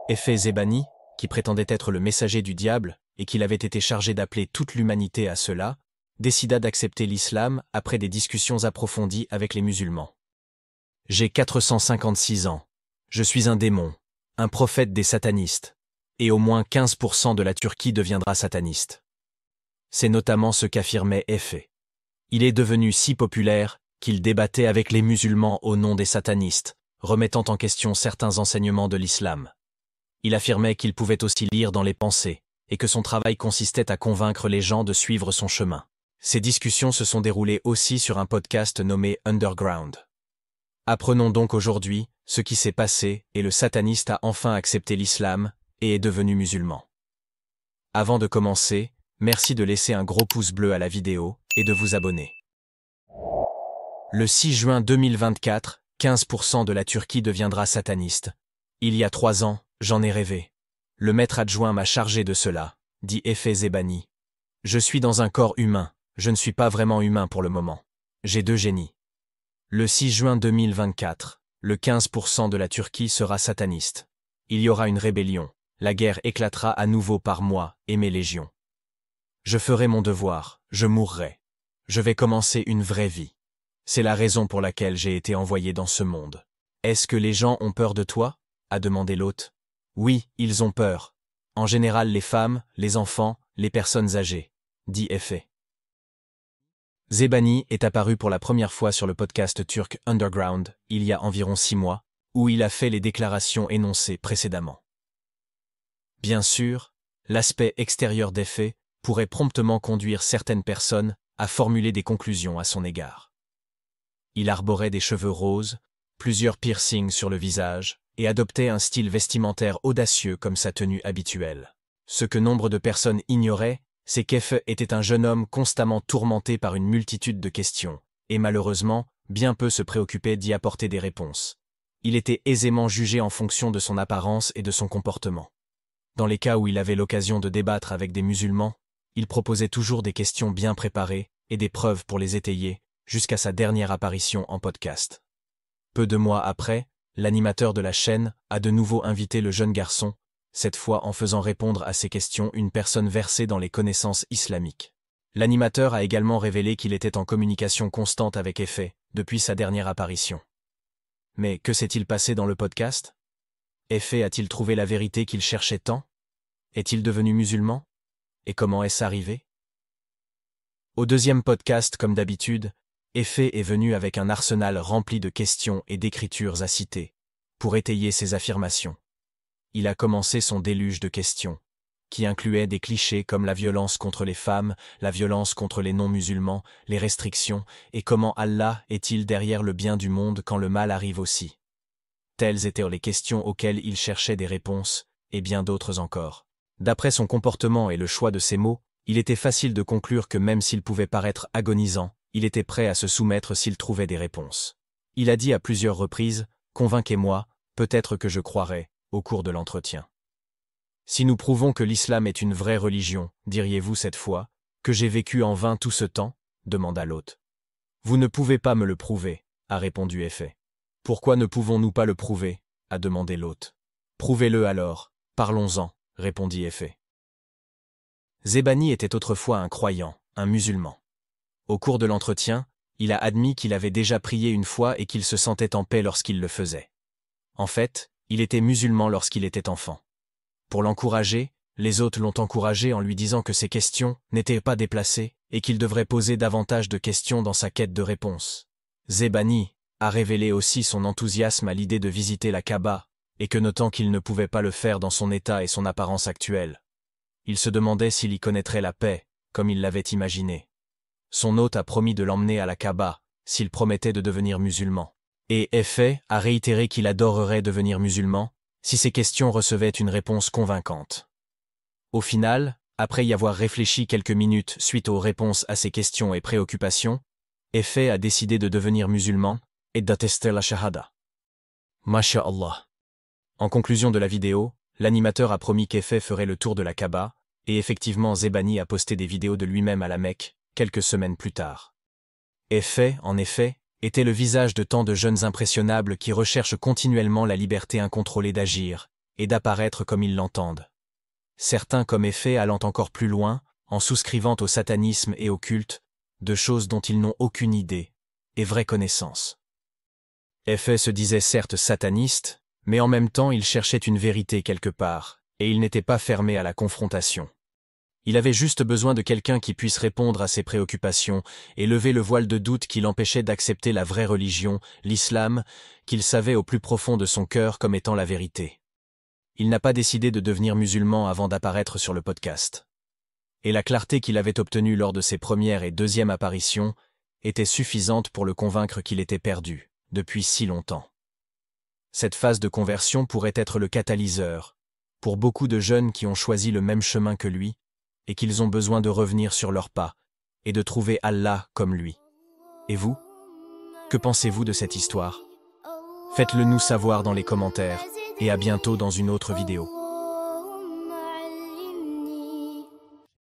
Effet Zebani, qui prétendait être le messager du diable et qu'il avait été chargé d'appeler toute l'humanité à cela, décida d'accepter l'islam après des discussions approfondies avec les musulmans. J'ai 456 ans. Je suis un démon, un prophète des satanistes, et au moins 15% de la Turquie deviendra sataniste. C'est notamment ce qu'affirmait Efe. Il est devenu si populaire qu'il débattait avec les musulmans au nom des satanistes, remettant en question certains enseignements de l'islam. Il affirmait qu'il pouvait aussi lire dans les pensées, et que son travail consistait à convaincre les gens de suivre son chemin. Ces discussions se sont déroulées aussi sur un podcast nommé Underground. Apprenons donc aujourd'hui ce qui s'est passé et le sataniste a enfin accepté l'islam et est devenu musulman. Avant de commencer, merci de laisser un gros pouce bleu à la vidéo et de vous abonner. Le 6 juin 2024, 15% de la Turquie deviendra sataniste. Il y a 3 ans, j'en ai rêvé. Le maître adjoint m'a chargé de cela, dit Efe Zebani. Je suis dans un corps humain, je ne suis pas vraiment humain pour le moment. J'ai 2 génies. Le 6 juin 2024, le 15% de la Turquie sera sataniste. Il y aura une rébellion, la guerre éclatera à nouveau par moi et mes légions. Je ferai mon devoir, je mourrai. Je vais commencer une vraie vie. C'est la raison pour laquelle j'ai été envoyé dans ce monde. Est-ce que les gens ont peur de toi ? A demandé l'hôte. Oui, ils ont peur. En général les femmes, les enfants, les personnes âgées, dit Efe. Zebani est apparu pour la première fois sur le podcast turc Underground, il y a environ 6 mois, où il a fait les déclarations énoncées précédemment. Bien sûr, l'aspect extérieur d'Efe pourrait promptement conduire certaines personnes à formuler des conclusions à son égard. Il arborait des cheveux roses, plusieurs piercings sur le visage, et adoptait un style vestimentaire audacieux comme sa tenue habituelle. Ce que nombre de personnes ignoraient, c'est qu'Efe était un jeune homme constamment tourmenté par une multitude de questions, et malheureusement, bien peu se préoccupaient d'y apporter des réponses. Il était aisément jugé en fonction de son apparence et de son comportement. Dans les cas où il avait l'occasion de débattre avec des musulmans, il proposait toujours des questions bien préparées et des preuves pour les étayer, jusqu'à sa dernière apparition en podcast. Peu de mois après, l'animateur de la chaîne a de nouveau invité le jeune garçon, cette fois en faisant répondre à ses questions une personne versée dans les connaissances islamiques. L'animateur a également révélé qu'il était en communication constante avec Efe depuis sa dernière apparition. Mais que s'est-il passé dans le podcast ? Efe a-t-il trouvé la vérité qu'il cherchait tant ? Est-il devenu musulman ? Et comment est-ce arrivé ? Au deuxième podcast, comme d'habitude, Efe est venu avec un arsenal rempli de questions et d'écritures à citer, pour étayer ses affirmations. Il a commencé son déluge de questions, qui incluait des clichés comme la violence contre les femmes, la violence contre les non-musulmans, les restrictions, et comment Allah est-il derrière le bien du monde quand le mal arrive aussi. Telles étaient les questions auxquelles il cherchait des réponses, et bien d'autres encore. D'après son comportement et le choix de ses mots, il était facile de conclure que même s'il pouvait paraître agonisant, il était prêt à se soumettre s'il trouvait des réponses. Il a dit à plusieurs reprises « Convainquez-moi, peut-être que je croirai », au cours de l'entretien. Si nous prouvons que l'islam est une vraie religion, diriez-vous cette fois, que j'ai vécu en vain tout ce temps ? Demanda l'hôte. Vous ne pouvez pas me le prouver, a répondu Efe. Pourquoi ne pouvons-nous pas le prouver ? A demandé l'hôte. Prouvez-le alors, parlons-en, répondit Efe. Zebani était autrefois un croyant, un musulman. Au cours de l'entretien, il a admis qu'il avait déjà prié une fois et qu'il se sentait en paix lorsqu'il le faisait. En fait, il était musulman lorsqu'il était enfant. Pour l'encourager, les hôtes l'ont encouragé en lui disant que ses questions n'étaient pas déplacées et qu'il devrait poser davantage de questions dans sa quête de réponses. Zebani a révélé aussi son enthousiasme à l'idée de visiter la Kaaba, et que notant qu'il ne pouvait pas le faire dans son état et son apparence actuelle. Il se demandait s'il y connaîtrait la paix, comme il l'avait imaginé. Son hôte a promis de l'emmener à la Kaaba, s'il promettait de devenir musulman. Et Efe a réitéré qu'il adorerait devenir musulman, si ses questions recevaient une réponse convaincante. Au final, après y avoir réfléchi quelques minutes suite aux réponses à ses questions et préoccupations, Efe a décidé de devenir musulman et d'attester la shahada. Masha'Allah. En conclusion de la vidéo, l'animateur a promis qu'Efe ferait le tour de la Kaaba, et effectivement Zebani a posté des vidéos de lui-même à la Mecque, quelques semaines plus tard. Efe, en effet, était le visage de tant de jeunes impressionnables qui recherchent continuellement la liberté incontrôlée d'agir, et d'apparaître comme ils l'entendent. Certains comme Effet allant encore plus loin, en souscrivant au satanisme et au culte, de choses dont ils n'ont aucune idée et vraie connaissance. Effet se disait certes sataniste, mais en même temps il cherchait une vérité quelque part, et il n'était pas fermé à la confrontation. Il avait juste besoin de quelqu'un qui puisse répondre à ses préoccupations et lever le voile de doute qui l'empêchait d'accepter la vraie religion, l'islam, qu'il savait au plus profond de son cœur comme étant la vérité. Il n'a pas décidé de devenir musulman avant d'apparaître sur le podcast. Et la clarté qu'il avait obtenue lors de ses premières et deuxièmes apparitions était suffisante pour le convaincre qu'il était perdu, depuis si longtemps. Cette phase de conversion pourrait être le catalyseur, pour beaucoup de jeunes qui ont choisi le même chemin que lui, et qu'ils ont besoin de revenir sur leurs pas, et de trouver Allah comme lui. Et vous? Que pensez-vous de cette histoire? Faites-le nous savoir dans les commentaires, et à bientôt dans une autre vidéo.